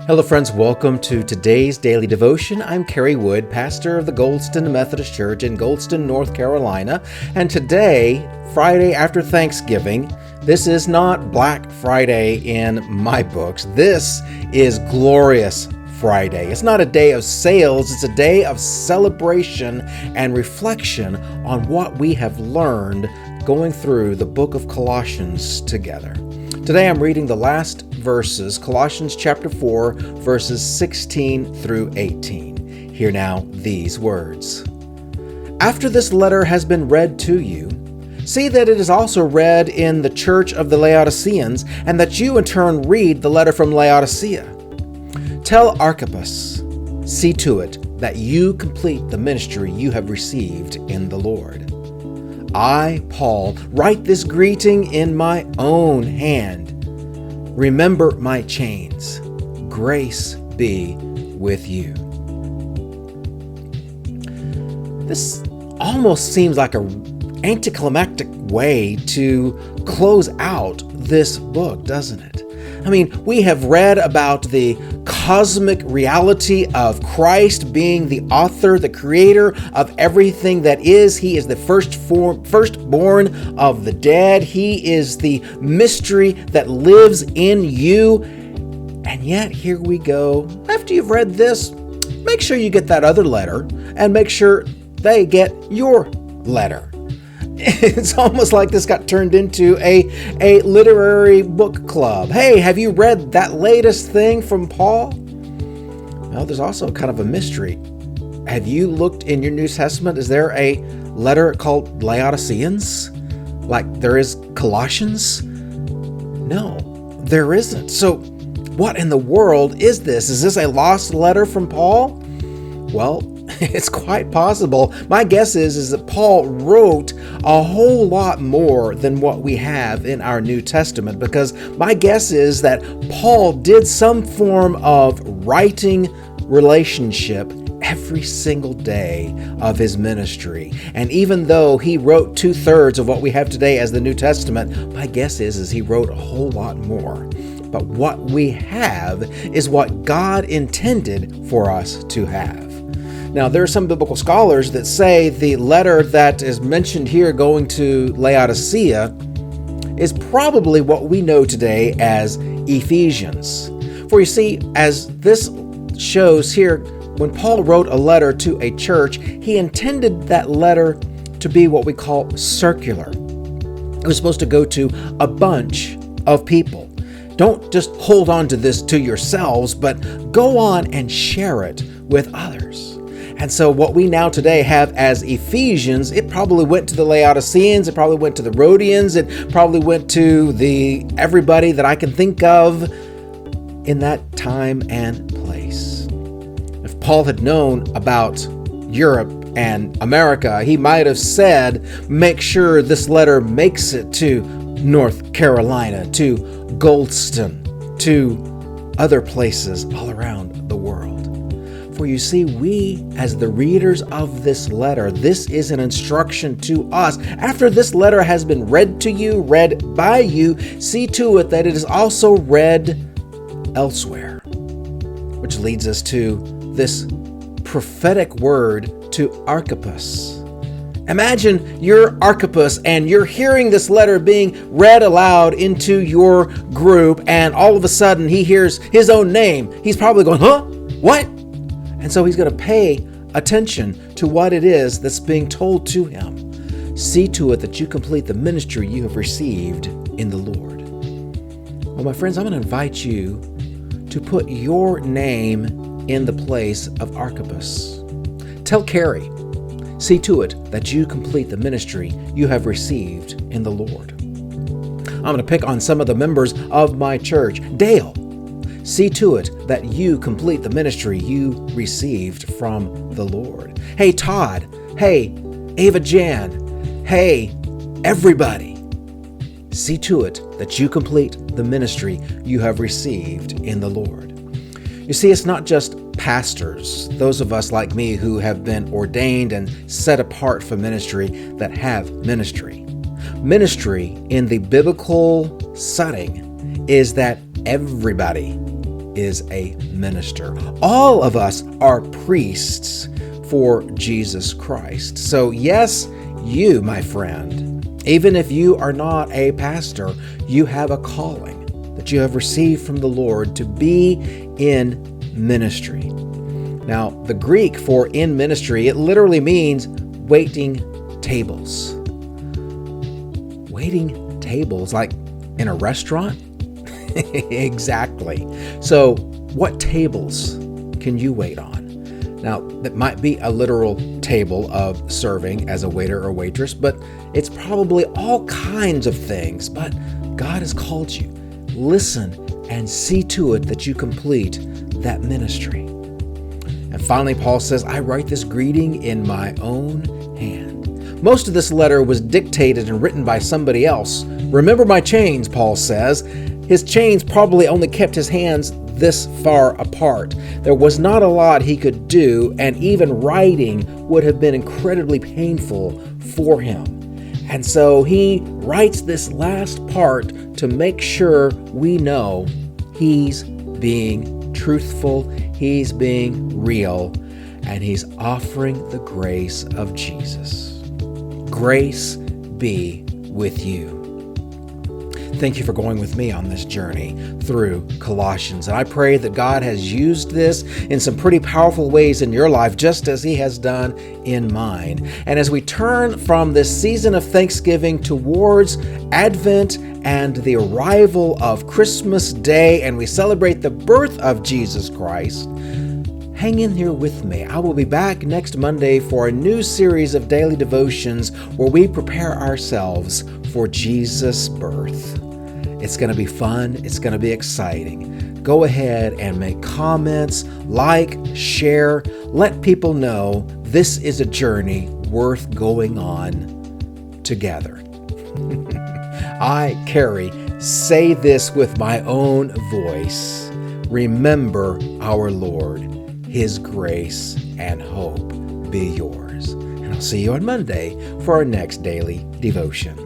Hello friends, welcome to today's Daily Devotion. I'm Kerry Wood, pastor of the Goldston Methodist Church in Goldston, North Carolina. And today, Friday after Thanksgiving, this is not Black Friday in my books. This is Glorious Friday. It's not a day of sales, it's a day of celebration and reflection on what we have learned going through the book of Colossians together. Today I'm reading the last verses, Colossians chapter 4, verses 16 through 18. Hear now these words. After this letter has been read to you, see that it is also read in the church of the Laodiceans, and that you in turn read the letter from Laodicea. Tell Archippus, see to it that you complete the ministry you have received in the Lord. I, Paul, write this greeting in my own hand. Remember my chains. Grace be with you. This almost seems like an anti-climactic way to close out this book, doesn't it? I mean, we have read about the cosmic reality of Christ being the author, the creator of everything that is. He is the firstborn of the dead. He is the mystery that lives in you. And yet, here we go. After you've read this, make sure you get that other letter and make sure they get your letter. It's almost like this got turned into a literary book club. Hey, have you read that latest thing from Paul? Well, there's also kind of a mystery. Have you looked in your New Testament? Is there a letter called Laodiceans? Like there is Colossians? No, there isn't. So what in the world is this? Is this a lost letter from Paul? Well, it's quite possible. My guess is that Paul wrote a whole lot more than what we have in our New Testament, because my guess is that Paul did some form of writing relationship every single day of his ministry. And even though he wrote 2/3 of what we have today as the New Testament, my guess is he wrote a whole lot more. But what we have is what God intended for us to have. Now, there are some biblical scholars that say the letter that is mentioned here going to Laodicea is probably what we know today as Ephesians. For you see, as this shows here, when Paul wrote a letter to a church, he intended that letter to be what we call circular. It was supposed to go to a bunch of people. Don't just hold on to this to yourselves, but go on and share it with others. And so what we now today have as Ephesians, it probably went to the Laodiceans, it probably went to the Rhodians, it probably went to everybody that I can think of in that time and place. If Paul had known about Europe and America, he might have said, make sure this letter makes it to North Carolina, to Goldston, to other places all around the world. For you see, we, as the readers of this letter, this is an instruction to us. After this letter has been read to you, read by you, see to it that it is also read elsewhere. Which leads us to this prophetic word to Archippus. Imagine you're Archippus and you're hearing this letter being read aloud into your group, and all of a sudden he hears his own name. He's probably going, huh? What? And so he's going to pay attention to what it is that's being told to him. See to it that you complete the ministry you have received in the Lord. Well, my friends, I'm going to invite you to put your name in the place of Archippus. Tell Carrie, see to it that you complete the ministry you have received in the Lord. I'm going to pick on some of the members of my church. Dale, see to it that you complete the ministry you received from the Lord. Hey, Todd. Hey, Ava Jan. Hey, everybody. See to it that you complete the ministry you have received in the Lord. You see, it's not just pastors, those of us like me who have been ordained and set apart for ministry, that have ministry. Ministry in the biblical setting is that everybody is a minister. All of us are priests for Jesus Christ. So yes, you, my friend, even if you are not a pastor, you have a calling that you have received from the Lord to be in ministry. Now, the Greek for in ministry, it literally means waiting tables. Waiting tables, like in a restaurant? Exactly. So, what tables can you wait on? Now, that might be a literal table of serving as a waiter or waitress, but it's probably all kinds of things. But God has called you. Listen and see to it that you complete that ministry. And finally, Paul says, I write this greeting in my own hand. Most of this letter was dictated and written by somebody else. Remember my chains, Paul says. His chains probably only kept his hands this far apart. There was not a lot he could do, and even writing would have been incredibly painful for him. And so he writes this last part to make sure we know he's being truthful, he's being real, and he's offering the grace of Jesus. Grace be with you. Thank you for going with me on this journey through Colossians. And I pray that God has used this in some pretty powerful ways in your life, just as he has done in mine. And as we turn from this season of Thanksgiving towards Advent and the arrival of Christmas Day, and we celebrate the birth of Jesus Christ, hang in here with me. I will be back next Monday for a new series of daily devotions where we prepare ourselves for Jesus' birth. It's going to be fun. It's going to be exciting. Go ahead and make comments, like, share, let people know this is a journey worth going on together. I, Carrie, say this with my own voice. Remember our Lord. His grace and hope be yours. And I'll see you on Monday for our next daily devotion.